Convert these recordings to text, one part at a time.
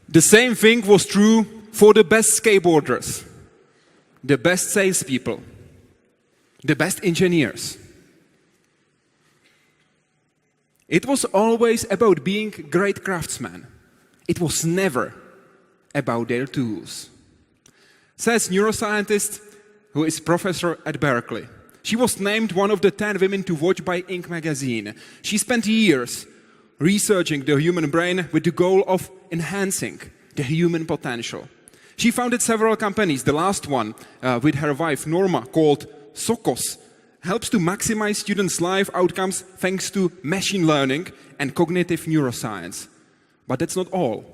The same thing was true for the best skateboarders, the best salespeople, the best engineers. It was always about being great craftsmen. It was never about their tools. Says neuroscientist who is professor at Berkeley. She was named one of the 10 women to watch by Inc. magazine. She spent years researching the human brain with the goal of enhancing the human potential. She founded several companies. The last one, with her wife Norma, called Sokos, helps to maximize students' life outcomes thanks to machine learning and cognitive neuroscience. But that's not all.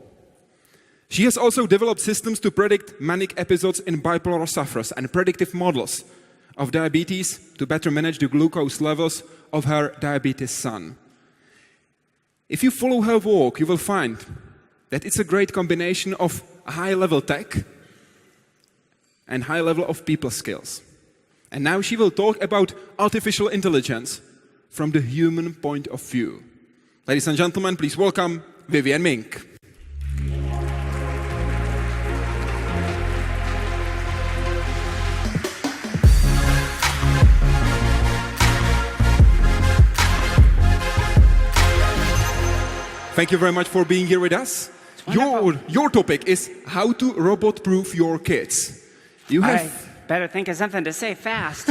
She has also developed systems to predict manic episodes in bipolar sufferers and predictive models of diabetes to better manage the glucose levels of her diabetes son. If you follow her work, you will find that it's a great combination of high-level tech and high level of people skills. And now she will talk about artificial intelligence from the human point of view. Ladies and gentlemen, please welcome Vivienne Mink. Thank you very much for being here with us. Your topic is how to robot-proof your kids. I better think of something to say fast.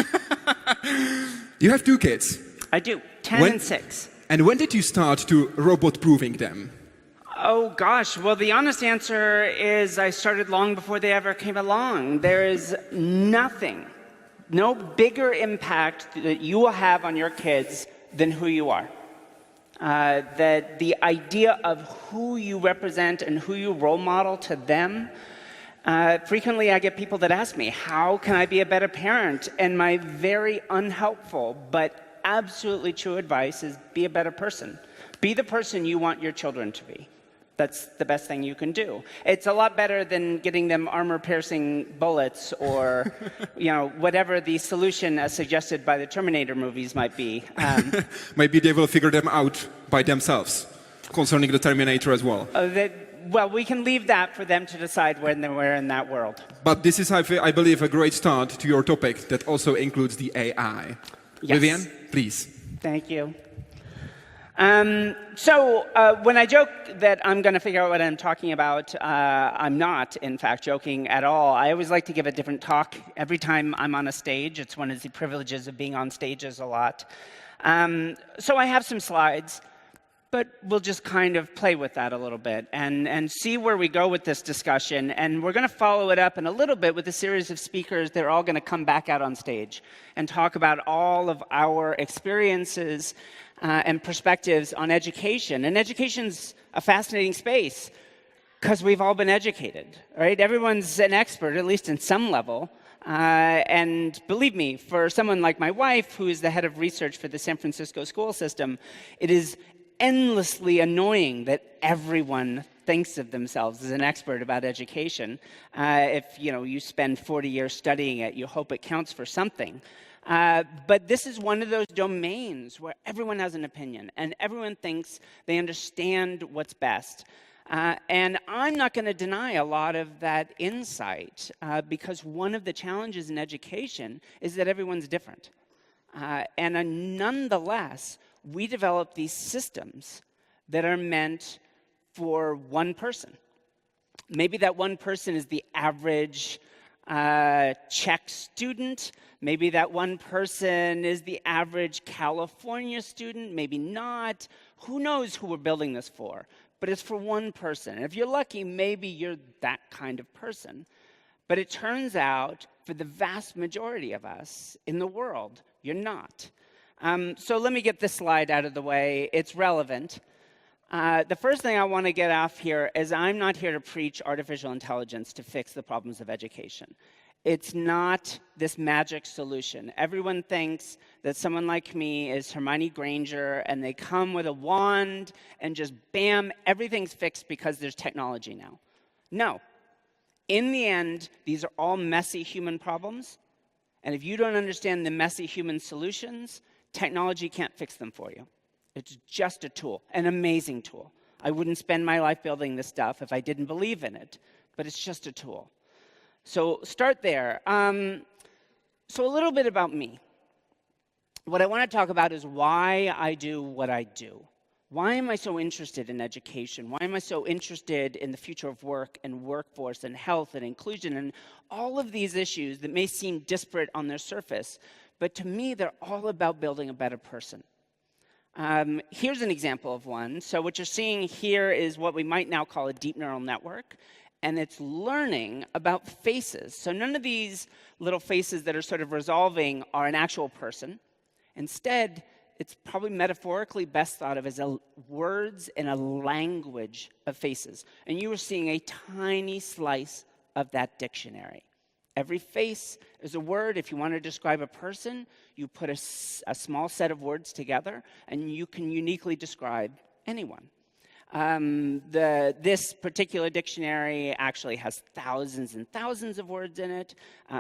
You have 2 kids. I do, 10 and 6. And when did you start to robot-proofing them? Oh gosh, well the honest answer is I started long before they ever came along. There is nothing, no bigger impact that you will have on your kids than who you are. That the idea of who you represent and who you role model to them, frequently I get people that ask me, how can I be a better parent? And my very unhelpful but absolutely true advice is be a better person. Be the person you want your children to be. That's the best thing you can do. It's a lot better than getting them armor-piercing bullets or, whatever the solution as suggested by the Terminator movies might be. Maybe they will figure them out by themselves, concerning the Terminator as well. Well, we can leave that for them to decide when we're in that world. But this is, I believe, a great start to your topic that also includes the AI. Yes. Vivienne, please. Thank you. So when I joke that I'm going to figure out what I'm talking about, I'm not, in fact, joking at all. I always like to give a different talk every time I'm on a stage. It's one of the privileges of being on stages a lot. So I have some slides, but we'll just kind of play with that a little bit and see where we go with this discussion. And we're going to follow it up in a little bit with a series of speakers. They're all going to come back out on stage and talk about all of our experiences and perspectives on education. And education's a fascinating space because we've all been educated, right? Everyone's an expert, at least in some level. And believe me, for someone like my wife, who is the head of research for the San Francisco school system, it is endlessly annoying that everyone thinks of themselves as an expert about education. If you spend 40 years studying it, you hope it counts for something. But this is one of those domains where everyone has an opinion and everyone thinks they understand what's best. And I'm not going to deny a lot of that insight because one of the challenges in education is that everyone's different. And nonetheless, we develop these systems that are meant for one person. Maybe that one person is the average Czech student. Maybe that one person is the average California student. Maybe not. Who knows who we're building this for? But it's for one person. And if you're lucky, maybe you're that kind of person. But it turns out, for the vast majority of us in the world, you're not. So let me get this slide out of the way. It's relevant. The first thing I want to get off here is I'm not here to preach artificial intelligence to fix the problems of education. It's not this magic solution. Everyone thinks that someone like me is Hermione Granger and they come with a wand and just bam, everything's fixed because there's technology now. No. In the end, these are all messy human problems. And if you don't understand the messy human solutions, technology can't fix them for you. It's just a tool, an amazing tool. I wouldn't spend my life building this stuff if I didn't believe in it, but it's just a tool. So start there. So a little bit about me. What I want to talk about is why I do what I do. Why am I so interested in education? Why am I so interested in the future of work and workforce and health and inclusion and all of these issues that may seem disparate on their surface, but to me, they're all about building a better person. Here's an example of one. So what you're seeing here is what we might now call a deep neural network, and it's learning about faces. So none of these little faces that are sort of resolving are an actual person. Instead, it's probably metaphorically best thought of as words and a language of faces. And you are seeing a tiny slice of that dictionary. Every face is a word. If you want to describe a person, you put a small set of words together, and you can uniquely describe anyone. This particular dictionary actually has thousands and thousands of words in it,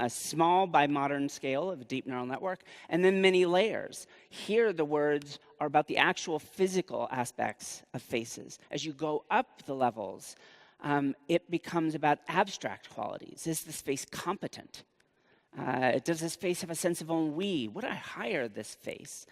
small by modern scale of a deep neural network, and then many layers. Here, the words are about the actual physical aspects of faces. As you go up the levels, it becomes about abstract qualities. Is this face competent? Does this face have a sense of ennui? Would I hire this face?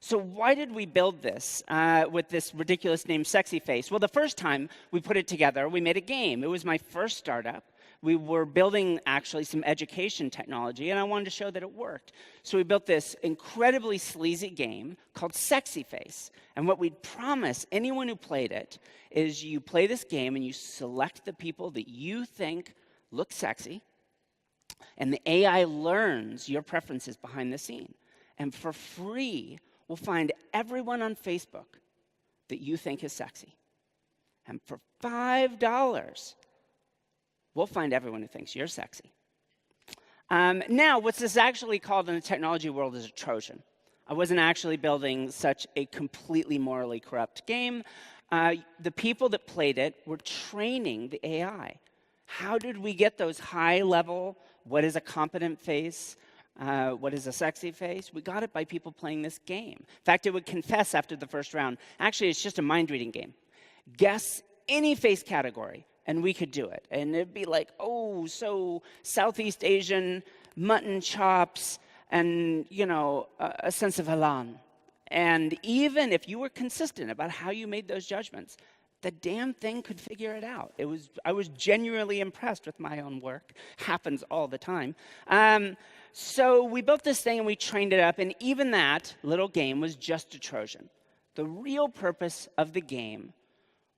So why did we build this with this ridiculous name, Sexy Face? Well, the first time we put it together, we made a game. It was my first startup. We were building, actually, some education technology, and I wanted to show that it worked. So we built this incredibly sleazy game called Sexy Face. And what we'd promise anyone who played it is you play this game and you select the people that you think look sexy, and the AI learns your preferences behind the scene. And for free, we'll find everyone on Facebook that you think is sexy. And for $5, we'll find everyone who thinks you're sexy. Now, what's this actually called in the technology world is a Trojan. I wasn't actually building such a completely morally corrupt game. The people that played it were training the AI. How did we get those high-level, what is a competent face, what is a sexy face? We got it by people playing this game. In fact, it would confess after the first round, actually, it's just a mind-reading game. Guess any face category, and we could do it. And it'd be like, oh, so Southeast Asian, mutton chops, and, a sense of elan. And even if you were consistent about how you made those judgments, the damn thing could figure it out. I was genuinely impressed with my own work. Happens all the time. So we built this thing and we trained it up, and even that little game was just a Trojan. The real purpose of the game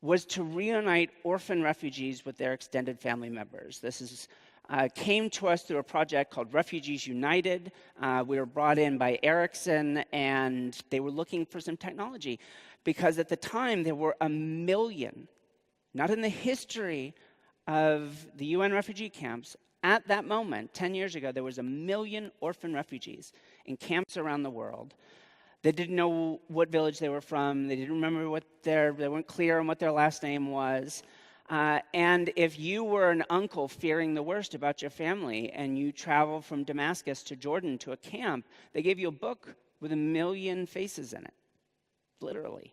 was to reunite orphan refugees with their extended family members. This came to us through a project called Refugees United. We were brought in by Ericsson, and they were looking for some technology because at the time there were 1 million, not in the history of the UN refugee camps. At that moment, 10 years ago, there was 1 million orphan refugees in camps around the world. They didn't know what village they were from. They didn't remember they weren't clear on what their last name was. And if you were an uncle fearing the worst about your family and you traveled from Damascus to Jordan to a camp, they gave you a book with 1 million faces in it, literally.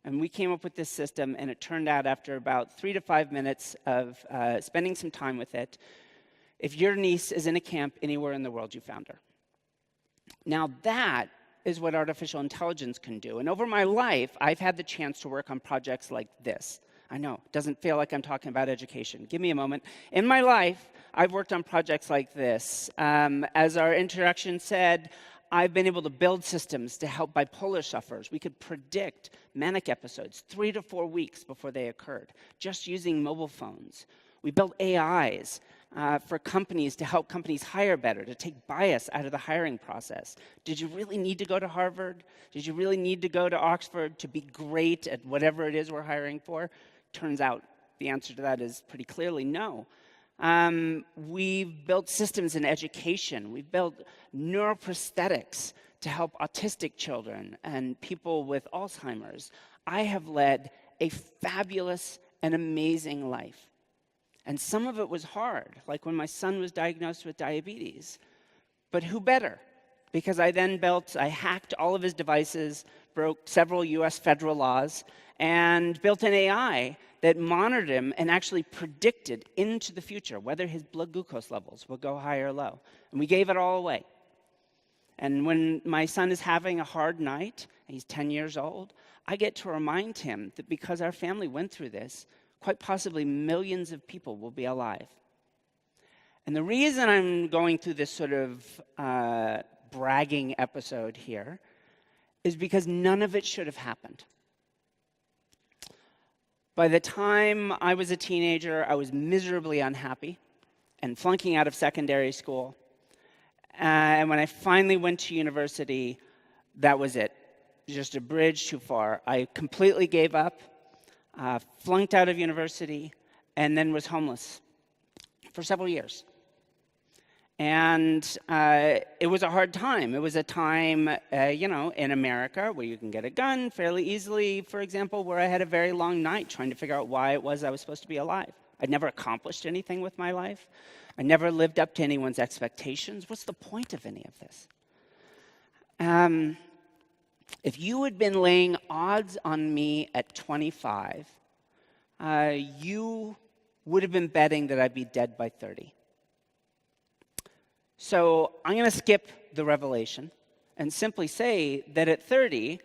And we came up with this system, and it turned out after about 3 to 5 minutes of spending some time with it, if your niece is in a camp anywhere in the world, you found her. Now that is what artificial intelligence can do. And over my life, I've had the chance to work on projects like this. I know, it doesn't feel like I'm talking about education. Give me a moment. In my life, I've worked on projects like this. As our introduction said, I've been able to build systems to help bipolar sufferers. We could predict manic episodes 3 to 4 weeks before they occurred, just using mobile phones. We built AIs for companies to help companies hire better, to take bias out of the hiring process. Did you really need to go to Harvard? Did you really need to go to Oxford to be great at whatever it is we're hiring for? Turns out the answer to that is pretty clearly no. We've built systems in education. We've built neuroprosthetics to help autistic children and people with Alzheimer's. I have led a fabulous and amazing life. And some of it was hard, like when my son was diagnosed with diabetes. But who better because I hacked all of his devices, broke several US federal laws, and built an AI that monitored him and actually predicted into the future whether his blood glucose levels would go high or low. And we gave it all away. And when my son is having a hard night, and he's 10 years old, I get to remind him that because our family went through this, quite possibly millions of people will be alive. And the reason I'm going through this sort of bragging episode here is because none of it should have happened. By the time I was a teenager, I was miserably unhappy and flunking out of secondary school. And when I finally went to university, that was it. Just a bridge too far. I completely gave up, flunked out of university, and then was homeless for several years. And it was a hard time. It was a time, in America where you can get a gun fairly easily, for example, where I had a very long night trying to figure out why it was I was supposed to be alive. I'd never accomplished anything with my life. I never lived up to anyone's expectations. What's the point of any of this? If you had been laying odds on me at 25, you would have been betting that I'd be dead by 30. So I'm going to skip the revelation and simply say that at 30,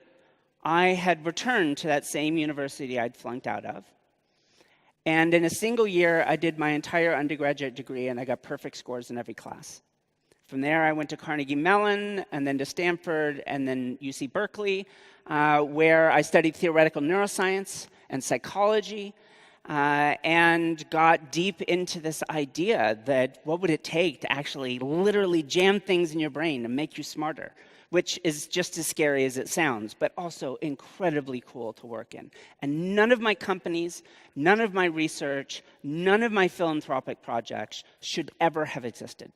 I had returned to that same university I'd flunked out of. And in a single year, I did my entire undergraduate degree, and I got perfect scores in every class. From there, I went to Carnegie Mellon, and then to Stanford, and then UC Berkeley, where I studied theoretical neuroscience and psychology, and got deep into this idea that what would it take to actually literally jam things in your brain to make you smarter, which is just as scary as it sounds, but also incredibly cool to work in. And none of my companies, none of my research, none of my philanthropic projects should ever have existed.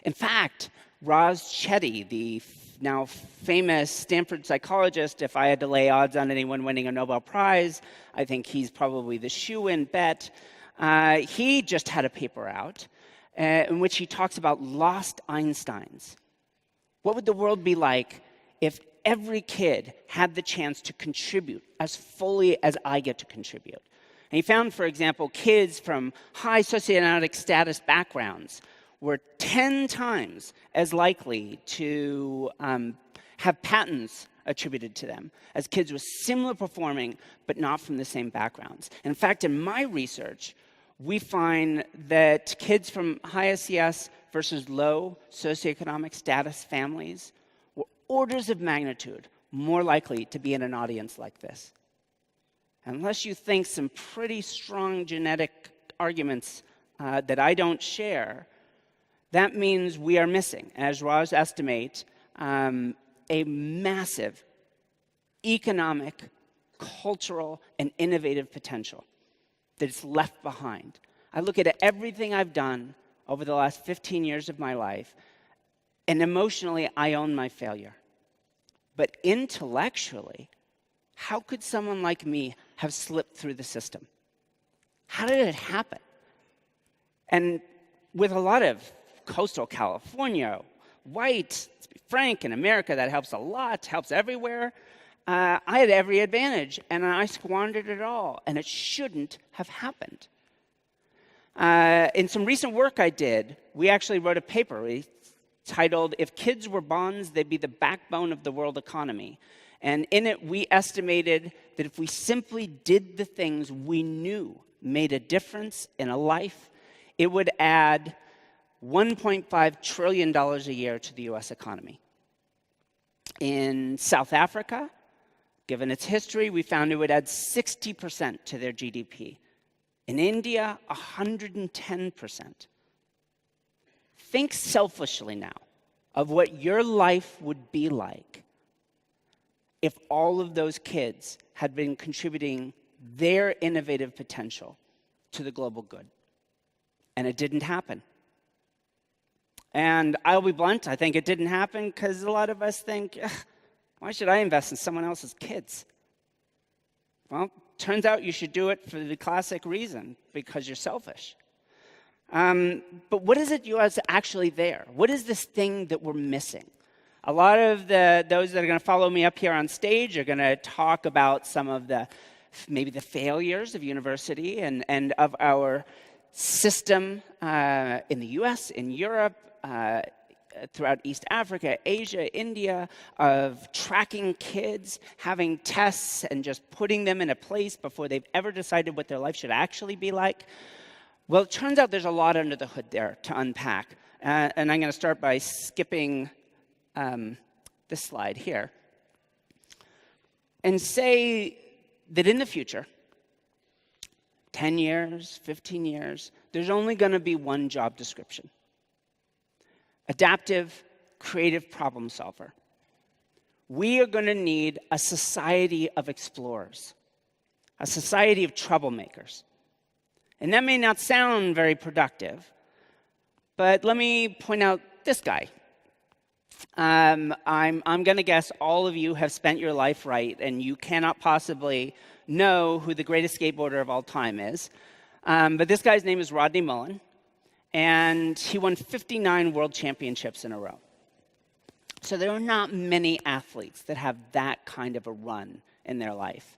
In fact, Raz Chetty, the now famous Stanford psychologist, if I had to lay odds on anyone winning a Nobel Prize, I think he's probably the shoo-in bet. He just had a paper out in which he talks about lost Einsteins. What would the world be like if every kid had the chance to contribute as fully as I get to contribute? And he found, for example, kids from high socioeconomic status backgrounds were 10 times as likely to have patents attributed to them as kids with similar performing but not from the same backgrounds. In fact, in my research, we find that kids from high SES versus low socioeconomic status families were orders of magnitude more likely to be in an audience like this. Unless you think some pretty strong genetic arguments that I don't share, that means we are missing, as Raz estimates, a massive economic, cultural, and innovative potential that's left behind. I look at everything I've done over the last 15 years of my life, and emotionally, I own my failure. But intellectually, how could someone like me have slipped through the system? How did it happen? And with a lot of coastal California, white, let's be frank, in America, that helps a lot, helps everywhere. I had every advantage, and I squandered it all, and it shouldn't have happened. In some recent work I did, we actually wrote a paper titled, "If Kids Were Bonds, They'd Be the Backbone of the World Economy." And in it, we estimated that if we simply did the things we knew made a difference in a life, it would add $1.5 trillion a year to the US economy. In South Africa, given its history, we found it would add 60% to their GDP. In India, 110%. Think selfishly now of what your life would be like if all of those kids had been contributing their innovative potential to the global good. And it didn't happen. And I'll be blunt, I think it didn't happen because a lot of us think, why should I invest in someone else's kids? Well, turns out you should do it for the classic reason, because you're selfish. But what is it that's actually there? What is this thing that we're missing? A lot of those that are going to follow me up here on stage are going to talk about some of maybe the failures of university and of our system in the US, in Europe, throughout East Africa, Asia, India, of tracking kids, having tests, and just putting them in a place before they've ever decided what their life should actually be like. Well, it turns out there's a lot under the hood there to unpack. And I'm going to start by skipping this slide here and say that in the future, 10 years, 15 years, there's only going to be one job description: adaptive, creative problem solver. We are going to need a society of explorers, a society of troublemakers. And that may not sound very productive, but let me point out this guy. I'm going to guess all of you have spent your life right, and you cannot possibly know who the greatest skateboarder of all time is. But this guy's name is Rodney Mullen, and he won 59 world championships in a row. So there are not many athletes that have that kind of a run in their life.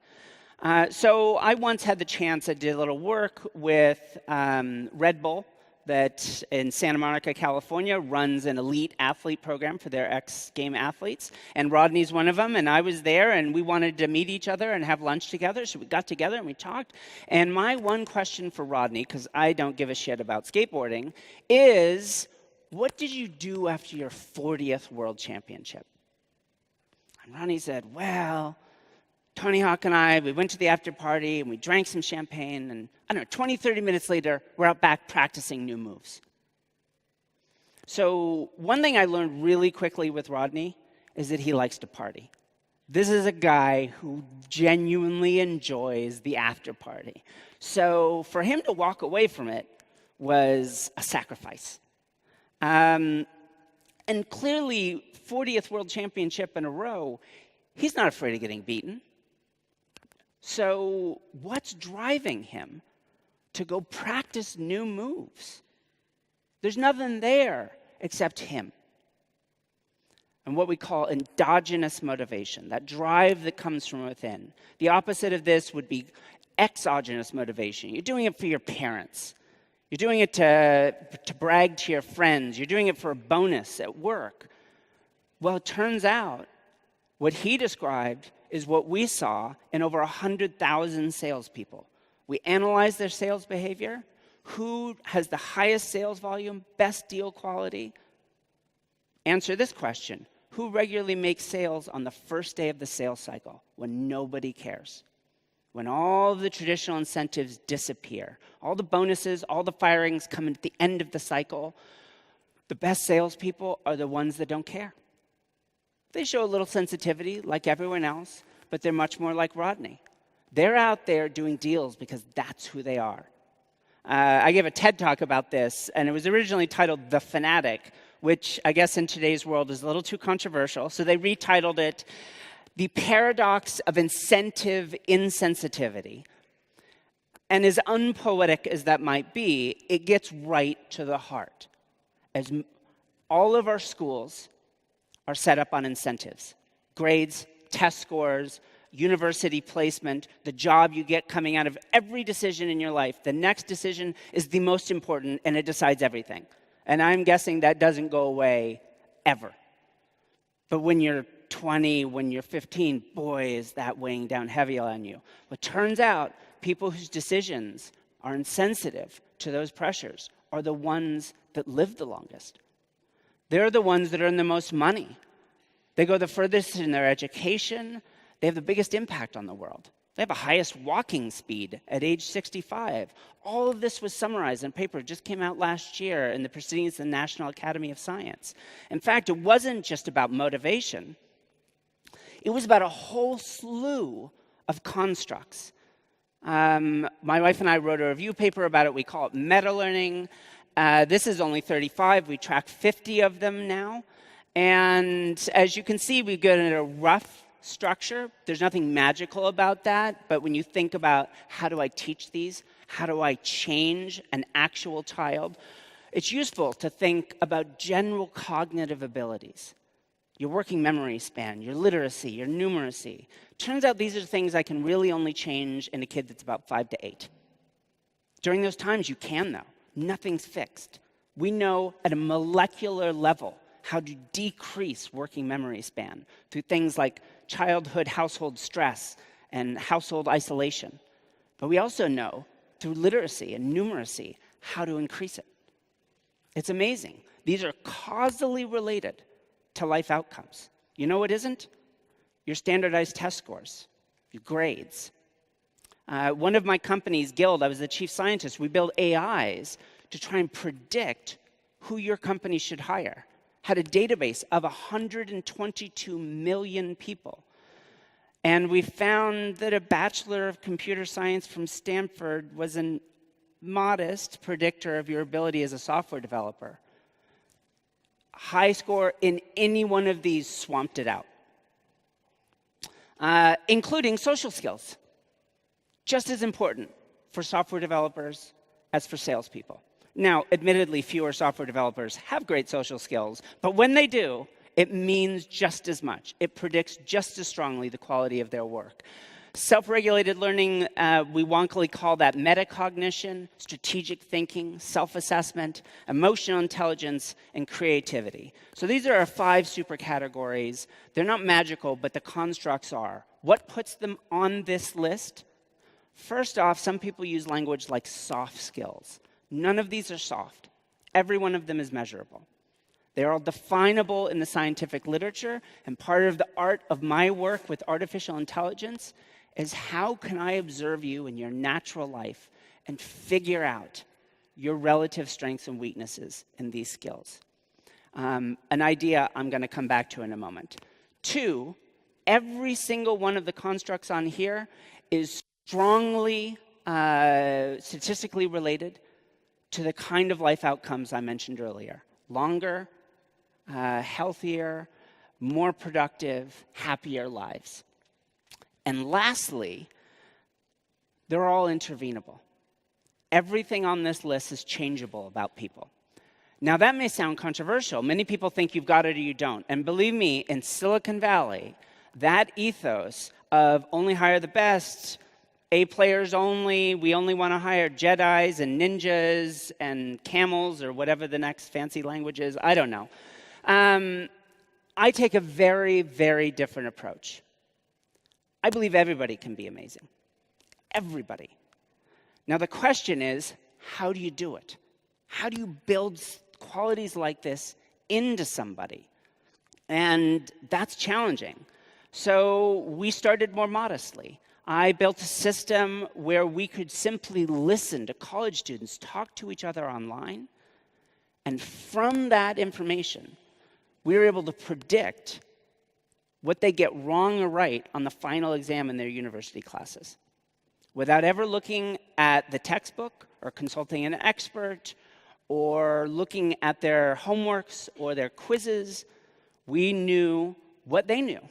So I once had the chance, I did a little work with Red Bull, that in Santa Monica, California, runs an elite athlete program for their ex-game athletes. And Rodney's one of them, and I was there, and we wanted to meet each other and have lunch together, so we got together and we talked. And my one question for Rodney, because I don't give a shit about skateboarding, is, what did you do after your 40th world championship? And Rodney said, well, Tony Hawk and I, we went to the after party and we drank some champagne, and I don't know, 20, 30 minutes later, we're out back practicing new moves. So one thing I learned really quickly with Rodney is that he likes to party. This is a guy who genuinely enjoys the after party. So for him to walk away from it was a sacrifice. And clearly, 40th world championship in a row, he's not afraid of getting beaten. So what's driving him to go practice new moves? There's nothing there except him. And what we call endogenous motivation, that drive that comes from within. The opposite of this would be exogenous motivation. You're doing it for your parents. You're doing it to brag to your friends. You're doing it for a bonus at work. Well, it turns out what he described is what we saw in over 100,000 salespeople. We analyzed their sales behavior. Who has the highest sales volume, best deal quality? Answer this question. Who regularly makes sales on the first day of the sales cycle when nobody cares? When all the traditional incentives disappear, all the bonuses, all the firings come at the end of the cycle, the best salespeople are the ones that don't care. They show a little sensitivity like everyone else, but they're much more like Rodney. They're out there doing deals because that's who they are. I gave a TED Talk about this, and it was originally titled The Fanatic, which I guess in today's world is a little too controversial. So they retitled it The Paradox of Incentive Insensitivity. And as unpoetic as that might be, it gets right to the heart. As all of our schools are set up on incentives: grades, test scores, university placement, the job you get coming out of every decision in your life. The next decision is the most important, and it decides everything. And I'm guessing that doesn't go away ever. But when you're 20, when you're 15, boy, is that weighing down heavy on you. But turns out people whose decisions are insensitive to those pressures are the ones that live the longest. They're the ones that earn the most money. They go the furthest in their education. They have the biggest impact on the world. They have the highest walking speed at age 65. All of this was summarized in a paper that just came out last year in the Proceedings of the National Academy of Science. In fact, it wasn't just about motivation. It was about a whole slew of constructs. My wife and I wrote a review paper about it. We call it meta-learning. This is only 35. We track 50 of them now. And as you can see, we've got a rough structure. There's nothing magical about that, but when you think about how do I teach these, how do I change an actual child, it's useful to think about general cognitive abilities. Your working memory span, your literacy, your numeracy. Turns out these are things I can really only change in a kid that's about 5 to 8. During those times, you can, though. Nothing's fixed. We know at a molecular level how to decrease working memory span through things like childhood household stress and household isolation. But we also know through literacy and numeracy how to increase it. It's amazing. These are causally related to life outcomes. You know what isn't? Your standardized test scores, your grades. One of my companies, Guild, I was the chief scientist. We build AIs to try and predict who your company should hire. Had a database of 122 million people. And we found that a Bachelor of Computer Science from Stanford was a modest predictor of your ability as a software developer. High score in any one of these swamped it out, including social skills. Just as important for software developers as for salespeople. Now, admittedly, fewer software developers have great social skills, but when they do, it means just as much. It predicts just as strongly the quality of their work. Self-regulated learning, we wonkily call that metacognition, strategic thinking, self-assessment, emotional intelligence, and creativity. So these are our 5 super categories. They're not magical, but the constructs are. What puts them on this list? First off, some people use language like soft skills. None of these are soft. Every one of them is measurable. They're all definable in the scientific literature, and part of the art of my work with artificial intelligence is how can I observe you in your natural life and figure out your relative strengths and weaknesses in these skills. An idea I'm going to come back to in a moment. 2, every single one of the constructs on here is strongly statistically related to the kind of life outcomes I mentioned earlier. Longer, healthier, more productive, happier lives. And lastly, they're all intervenable. Everything on this list is changeable about people. Now, that may sound controversial. Many people think you've got it or you don't. And believe me, in Silicon Valley, that ethos of only hire the best, A players only, we only want to hire Jedis and ninjas and camels or whatever the next fancy language is, I don't know. I take a very, very different approach. I believe everybody can be amazing. Everybody. Now the question is, how do you do it? How do you build qualities like this into somebody? And that's challenging. So we started more modestly. I built a system where we could simply listen to college students talk to each other online. And from that information, we were able to predict what they get wrong or right on the final exam in their university classes. Without ever looking at the textbook or consulting an expert or looking at their homeworks or their quizzes, we knew what they knew.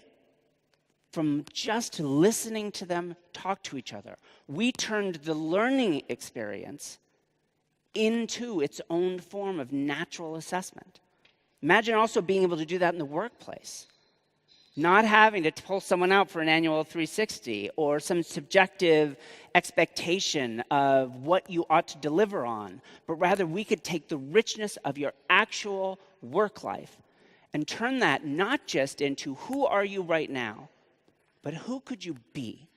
From just listening to them talk to each other, we turned the learning experience into its own form of natural assessment. Imagine also being able to do that in the workplace. Not having to pull someone out for an annual 360 or some subjective expectation of what you ought to deliver on, but rather we could take the richness of your actual work life and turn that not just into who are you right now, but who could you be?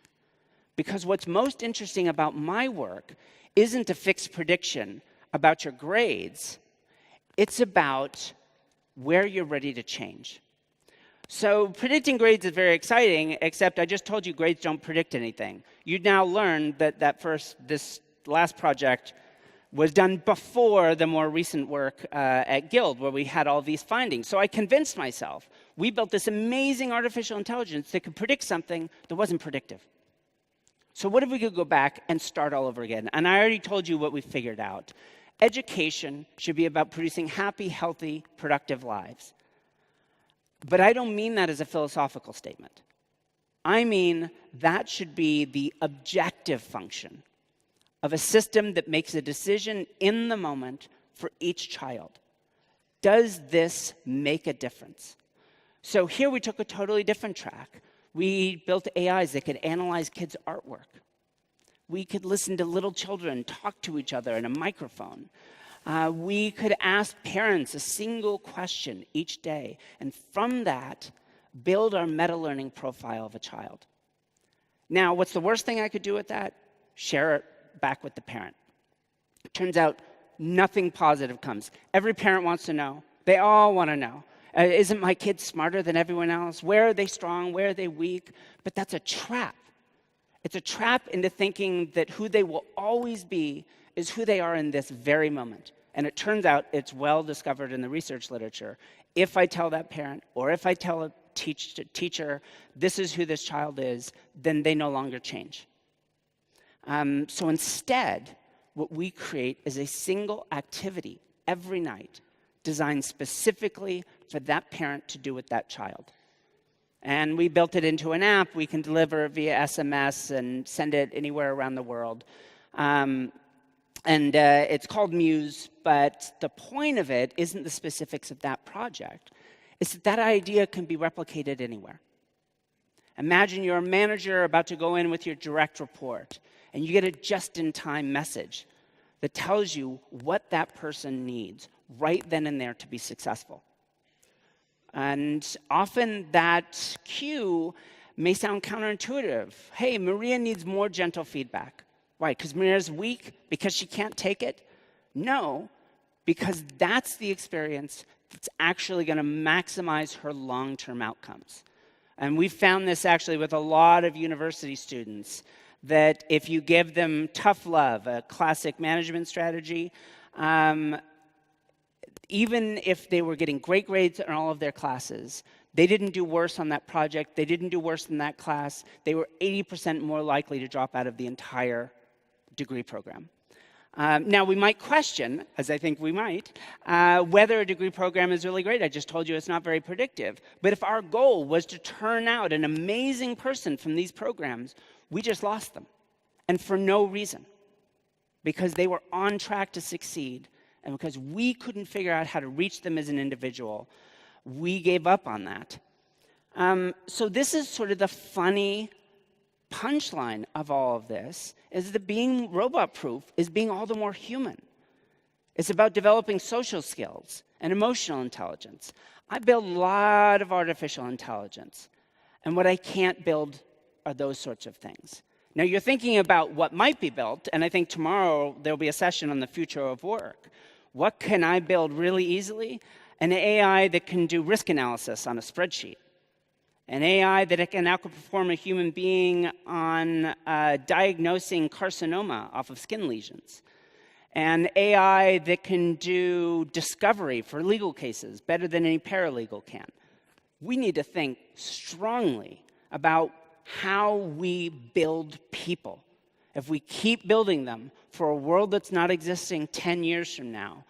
Because what's most interesting about my work isn't a fixed prediction about your grades. It's about where you're ready to change. So predicting grades is very exciting, except I just told you grades don't predict anything. You now learned that this last project was done before the more recent work at Guild, where we had all these findings. So I convinced myself. We built this amazing artificial intelligence that could predict something that wasn't predictive. So what if we could go back and start all over again? And I already told you what we figured out. Education should be about producing happy, healthy, productive lives. But I don't mean that as a philosophical statement. I mean that should be the objective function of a system that makes a decision in the moment for each child. Does this make a difference? So here we took a totally different track. We built AIs that could analyze kids' artwork. We could listen to little children talk to each other in a microphone. We could ask parents a single question each day, and from that, build our meta-learning profile of a child. Now, what's the worst thing I could do with that? Share it back with the parent. It turns out nothing positive comes. Every parent wants to know. They all want to know. Isn't my kid smarter than everyone else? Where are they strong? Where are they weak? But that's a trap. It's a trap into thinking that who they will always be is who they are in this very moment. And it turns out it's well discovered in the research literature. If I tell that parent, or if I tell a teacher, this is who this child is, then they no longer change. So instead, what we create is a single activity every night designed specifically for that parent to do with that child. And we built it into an app. We can deliver it via SMS and send it anywhere around the world. It's called Muse, but the point of it isn't the specifics of that project. It's that that idea can be replicated anywhere. Imagine you're a manager about to go in with your direct report, and you get a just-in-time message that tells you what that person needs right then and there to be successful. And often that cue may sound counterintuitive. Hey, Maria needs more gentle feedback. Why? Because Maria's weak? Because she can't take it? No, because that's the experience that's actually going to maximize her long-term outcomes. And we've found this actually with a lot of university students, that if you give them tough love, a classic management strategy, even if they were getting great grades in all of their classes, they didn't do worse on that project, they didn't do worse in that class, they were 80% more likely to drop out of the entire degree program. Now, we might question, as I think we might, whether a degree program is really great. I just told you it's not very predictive. But if our goal was to turn out an amazing person from these programs, we just lost them. And for no reason. Because they were on track to succeed, and because we couldn't figure out how to reach them as an individual, we gave up on that. So this is sort of the funny punchline of all of this, is that being robot-proof is being all the more human. It's about developing social skills and emotional intelligence. I build a lot of artificial intelligence, and what I can't build are those sorts of things. Now, you're thinking about what might be built, and I think tomorrow there'll be a session on the future of work. What can I build really easily? An AI that can do risk analysis on a spreadsheet. An AI that can outperform a human being on diagnosing carcinoma off of skin lesions. An AI that can do discovery for legal cases better than any paralegal can. We need to think strongly about how we build people. If we keep building them for a world that's not existing 10 years from now,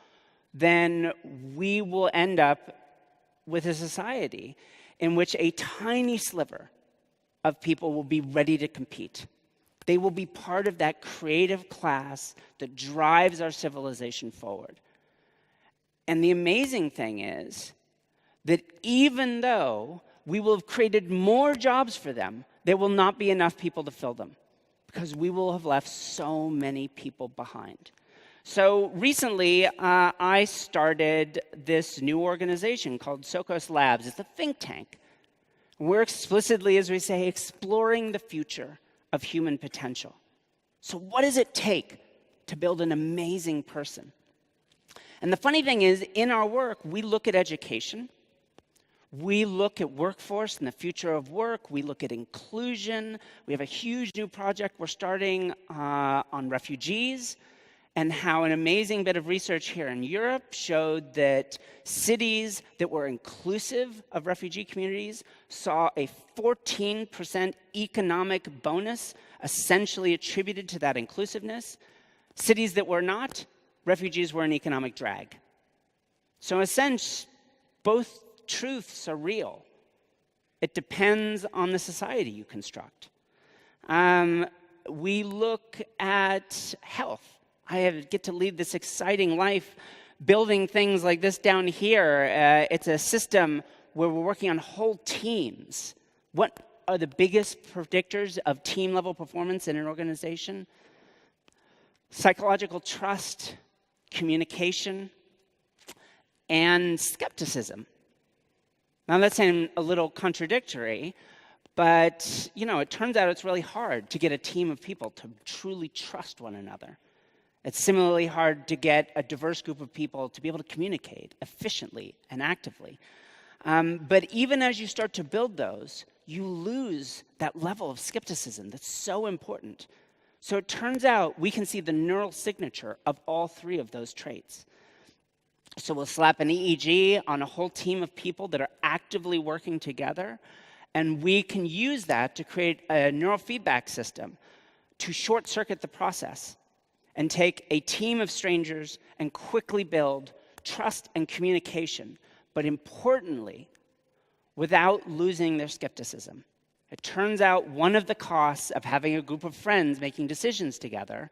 then we will end up with a society in which a tiny sliver of people will be ready to compete. They will be part of that creative class that drives our civilization forward. And the amazing thing is that even though we will have created more jobs for them, there will not be enough people to fill them, because we will have left so many people behind. So recently, I started this new organization called Socos Labs. It's a think tank. We're explicitly, as we say, exploring the future of human potential. So what does it take to build an amazing person? And the funny thing is, in our work, we look at education. We look at workforce and the future of work. We look at inclusion. We have a huge new project we're starting on refugees, and how an amazing bit of research here in Europe showed that cities that were inclusive of refugee communities saw a 14% economic bonus essentially attributed to that inclusiveness. Cities that were not, refugees were an economic drag. So in a sense, both truths are real. It depends on the society you construct. We look at health. I get to lead this exciting life building things like this down here. It's a system where we're working on whole teams. What are the biggest predictors of team-level performance in an organization? Psychological trust, communication, and skepticism. Now, that sounds a little contradictory, but it turns out it's really hard to get a team of people to truly trust one another. It's similarly hard to get a diverse group of people to be able to communicate efficiently and actively. But even as you start to build those, you lose that level of skepticism that's so important. So it turns out we can see the neural signature of all three of those traits. So we'll slap an EEG on a whole team of people that are actively working together, and we can use that to create a neural feedback system to short-circuit the process and take a team of strangers and quickly build trust and communication, but importantly, without losing their skepticism. It turns out one of the costs of having a group of friends making decisions together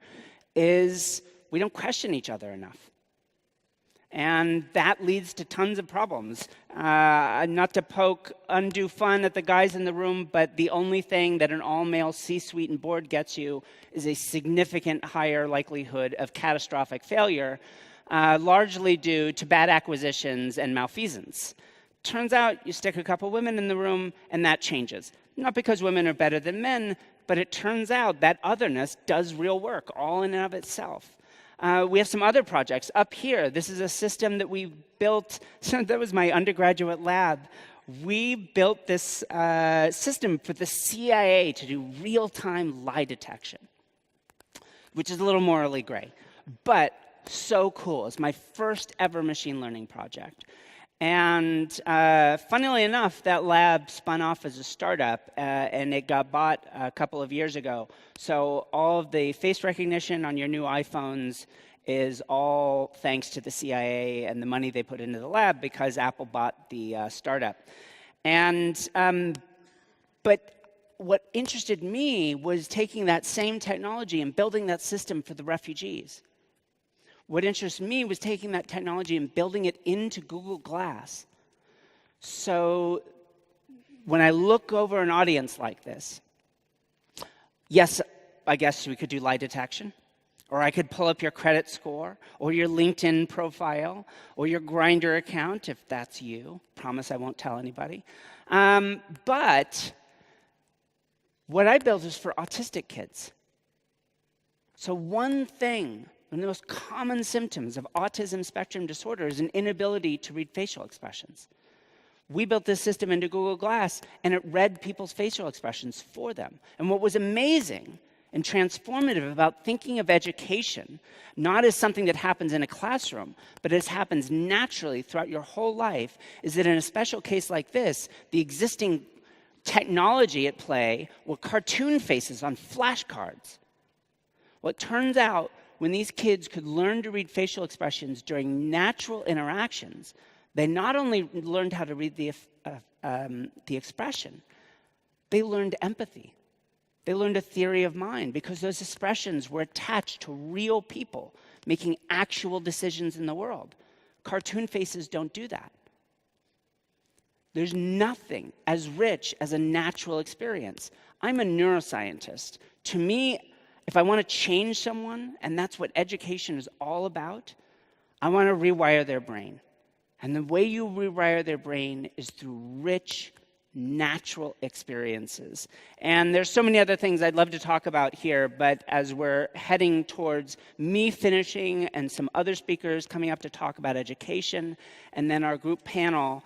is we don't question each other enough. And that leads to tons of problems. Not to poke undue fun at the guys in the room, but the only thing that an all-male C-suite and board gets you is a significant higher likelihood of catastrophic failure, largely due to bad acquisitions and malfeasance. Turns out you stick a couple women in the room, and that changes. Not because women are better than men, but it turns out that otherness does real work, all in and of itself. We have some other projects. Up here, this is a system that we built. So that was my undergraduate lab. We built this system for the CIA to do real-time lie detection, which is a little morally gray, but so cool. It's my first ever machine learning project. And funnily enough, that lab spun off as a startup, and it got bought a couple of years ago. So all of the face recognition on your new iPhones is all thanks to the CIA and the money they put into the lab because Apple bought the startup. And but what interested me was taking that same technology and building that system for the refugees. What interests me was taking that technology and building it into Google Glass. So when I look over an audience like this, yes, I guess we could do lie detection, or I could pull up your credit score, or your LinkedIn profile, or your Grindr account, if that's you. Promise I won't tell anybody. But what I built is for autistic kids. So one of the most common symptoms of autism spectrum disorder is an inability to read facial expressions. We built this system into Google Glass, and it read people's facial expressions for them. And what was amazing and transformative about thinking of education, not as something that happens in a classroom, but as happens naturally throughout your whole life, is that in a special case like this, the existing technology at play were cartoon faces on flashcards. Well, it turns out when these kids could learn to read facial expressions during natural interactions, they not only learned how to read the expression, they learned empathy. They learned a theory of mind because those expressions were attached to real people making actual decisions in the world. Cartoon faces don't do that. There's nothing as rich as a natural experience. I'm a neuroscientist. To me, if I want to change someone, and that's what education is all about, I want to rewire their brain. And the way you rewire their brain is through rich, natural experiences. And there's so many other things I'd love to talk about here, but as we're heading towards me finishing and some other speakers coming up to talk about education, and then our group panel,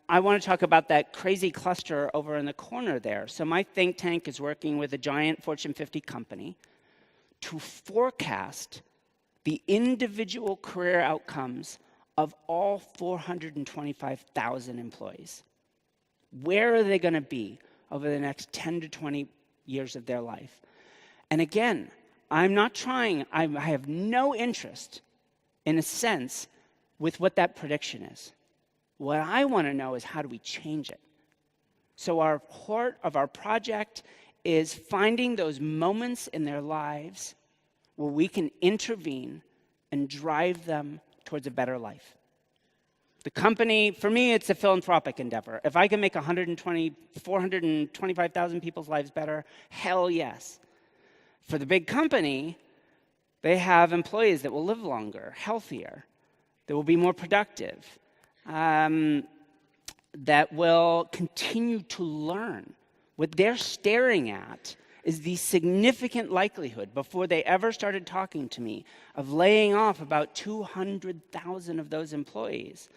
I want to talk about that crazy cluster over in the corner there. So my think tank is working with a giant Fortune 50 company to forecast the individual career outcomes of all 425,000 employees. Where are they going to be over the next 10 to 20 years of their life? And again, I'm not trying, I have no interest, in a sense, with what that prediction is. What I want to know is how do we change it? So our heart of our project is finding those moments in their lives where we can intervene and drive them towards a better life. The company, for me, it's a philanthropic endeavor. If I can make 425,000 people's lives better, hell yes. For the big company, they have employees that will live longer, healthier, that will be more productive, that will continue to learn. What they're staring at is the significant likelihood, before they ever started talking to me, of laying off about 200,000 of those employees.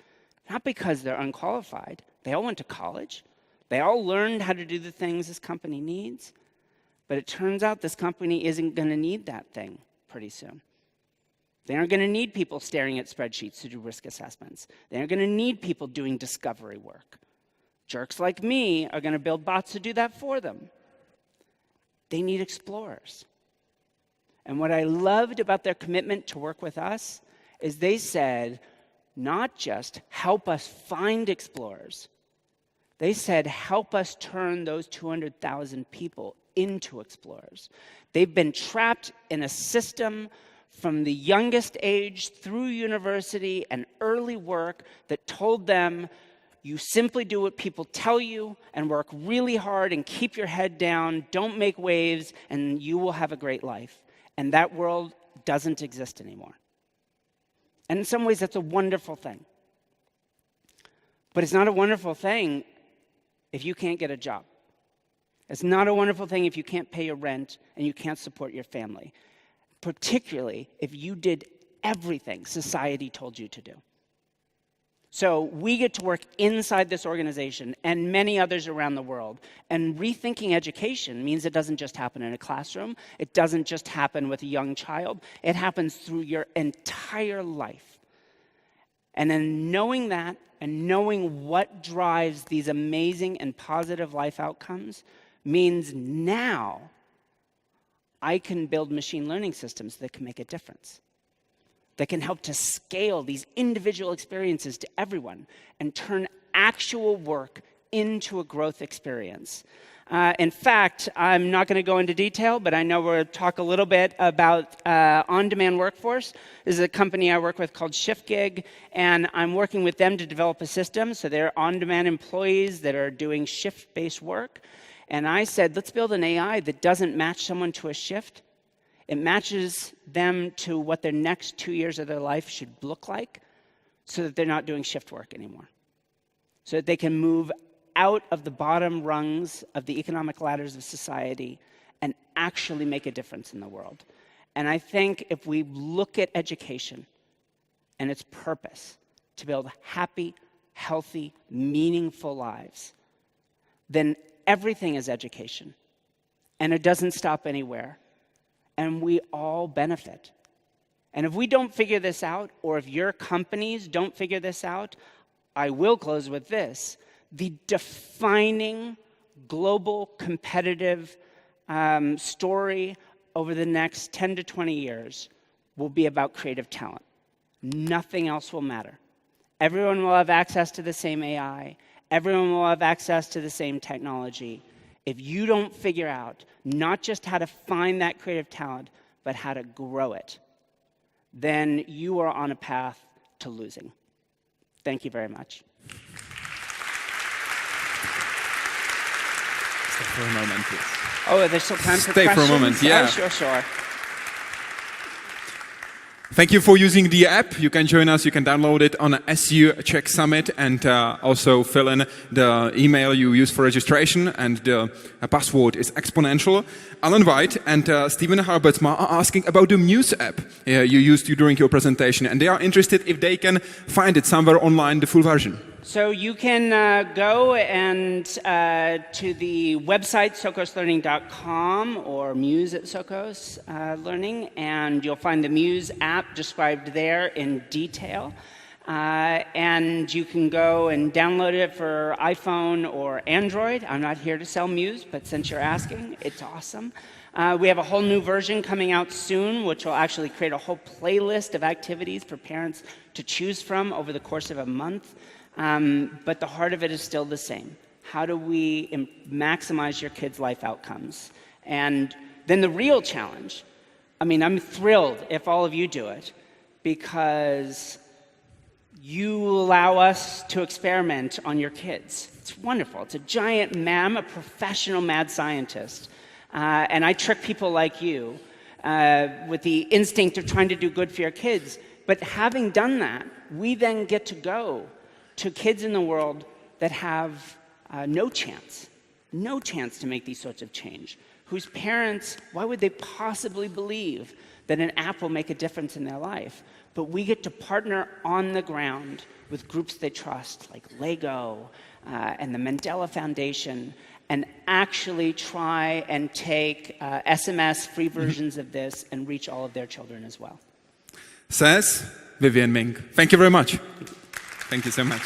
Not because they're unqualified. They all went to college. They all learned how to do the things this company needs. But it turns out this company isn't going to need that thing pretty soon. They aren't going to need people staring at spreadsheets to do risk assessments. They aren't going to need people doing discovery work. Jerks like me are going to build bots to do that for them. They need explorers. And what I loved about their commitment to work with us is they said, not just help us find explorers. They said, help us turn those 200,000 people into explorers. They've been trapped in a system from the youngest age through university and early work that told them, you simply do what people tell you and work really hard and keep your head down, don't make waves, and you will have a great life. And that world doesn't exist anymore. And in some ways, that's a wonderful thing. But it's not a wonderful thing if you can't get a job. It's not a wonderful thing if you can't pay your rent and you can't support your family, particularly if you did everything society told you to do. So we get to work inside this organization and many others around the world. And rethinking education means it doesn't just happen in a classroom. It doesn't just happen with a young child. It happens through your entire life. And then knowing that and knowing what drives these amazing and positive life outcomes means now I can build machine learning systems that can make a difference, that can help to scale these individual experiences to everyone and turn actual work into a growth experience. In fact, I'm not going to go into detail, but I know we'll talk a little bit about on-demand workforce. This is a company I work with called ShiftGig, and I'm working with them to develop a system. So they're on-demand employees that are doing shift-based work. And I said, let's build an AI that doesn't match someone to a shift. It matches them to what their next 2 years of their life should look like so that they're not doing shift work anymore. So that they can move out of the bottom rungs of the economic ladders of society and actually make a difference in the world. And I think if we look at education and its purpose to build happy, healthy, meaningful lives, then everything is education. And it doesn't stop anywhere. And we all benefit. And if we don't figure this out, or if your companies don't figure this out, I will close with this. The defining global competitive story over the next 10 to 20 years will be about creative talent. Nothing else will matter. Everyone will have access to the same AI. Everyone will have access to the same technology. If you don't figure out not just how to find that creative talent, but how to grow it, then you are on a path to losing. Thank you very much. Stay for a moment, please. Oh, there's still time for Stay questions? for a moment, yeah. Oh, sure. Thank you for using the app. You can join us. You can download it on SU Czech Summit and also fill in the email you use for registration. And the password is exponential. Alan White and Stephen Harbertsma are asking about the Muse app you used during your presentation. And they are interested if they can find it somewhere online, the full version. So you can go and to the website sokoslearning.com or Muse at Sokos Learning, and you'll find the Muse app described there in detail. And you can go and download it for iPhone or Android. I'm not here to sell Muse, but since you're asking, it's awesome. We have a whole new version coming out soon, which will actually create a whole playlist of activities for parents to choose from over the course of a month. But the heart of it is still the same. How do we maximize your kids' life outcomes? And then the real challenge, I mean, I'm thrilled if all of you do it, because you allow us to experiment on your kids. It's wonderful. It's a giant I'm a professional mad scientist, and I trick people like you with the instinct of trying to do good for your kids. But having done that, we then get to go to kids in the world that have no chance to make these sorts of change, whose parents, why would they possibly believe that an app will make a difference in their life? But we get to partner on the ground with groups they trust, like Lego and the Mandela Foundation, and actually try and take SMS free versions of this and reach all of their children as well. Says Vivian Ming. Thank you very much. Thank you so much.